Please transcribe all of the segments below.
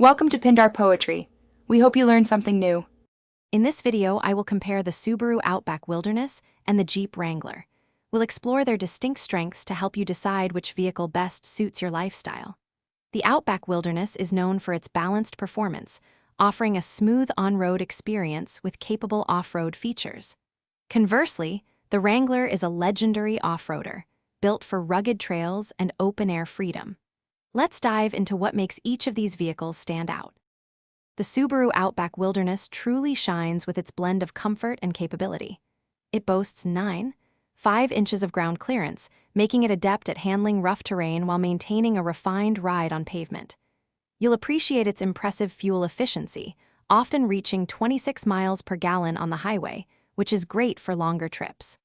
Welcome to Pindar Poetry. We hope you learned something new. In this video, I will compare the Subaru Outback Wilderness and the Jeep Wrangler. We'll explore their distinct strengths to help you decide which vehicle best suits your lifestyle. The Outback Wilderness is known for its balanced performance, offering a smooth on-road experience with capable off-road features. Conversely, the Wrangler is a legendary off-roader, built for rugged trails and open-air freedom. Let's dive into what makes each of these vehicles stand out. The Subaru Outback Wilderness truly shines with its blend of comfort and capability. It boasts 9.5 inches of ground clearance, making it adept at handling rough terrain while maintaining a refined ride on pavement. You'll appreciate its impressive fuel efficiency, often reaching 26 miles per gallon on the highway, which is great for longer trips.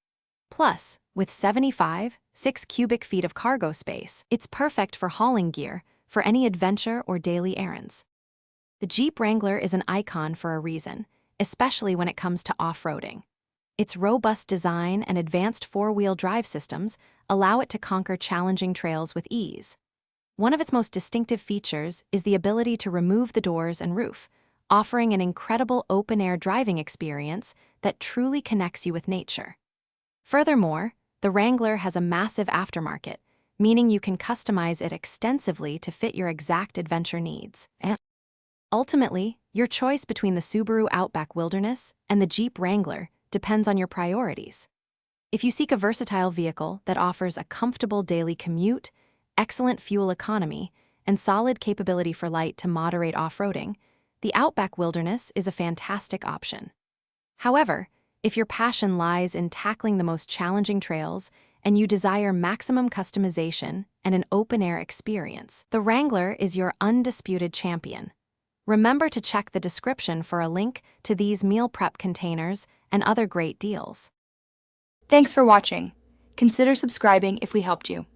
Plus, with 75.6 cubic feet of cargo space, it's perfect for hauling gear for any adventure or daily errands. The Jeep Wrangler is an icon for a reason, especially when it comes to off-roading. Its robust design and advanced four-wheel drive systems allow it to conquer challenging trails with ease. One of its most distinctive features is the ability to remove the doors and roof, offering an incredible open-air driving experience that truly connects you with nature. Furthermore, the Wrangler has a massive aftermarket, meaning you can customize it extensively to fit your exact adventure needs. Ultimately, your choice between the Subaru Outback Wilderness and the Jeep Wrangler depends on your priorities. If you seek a versatile vehicle that offers a comfortable daily commute, excellent fuel economy, and solid capability for light to moderate off-roading, the Outback Wilderness is a fantastic option. However, if your passion lies in tackling the most challenging trails and you desire maximum customization and an open-air experience, the Wrangler is your undisputed champion. Remember to check the description for a link to these meal prep containers and other great deals. Thanks for watching. Consider subscribing if we helped you.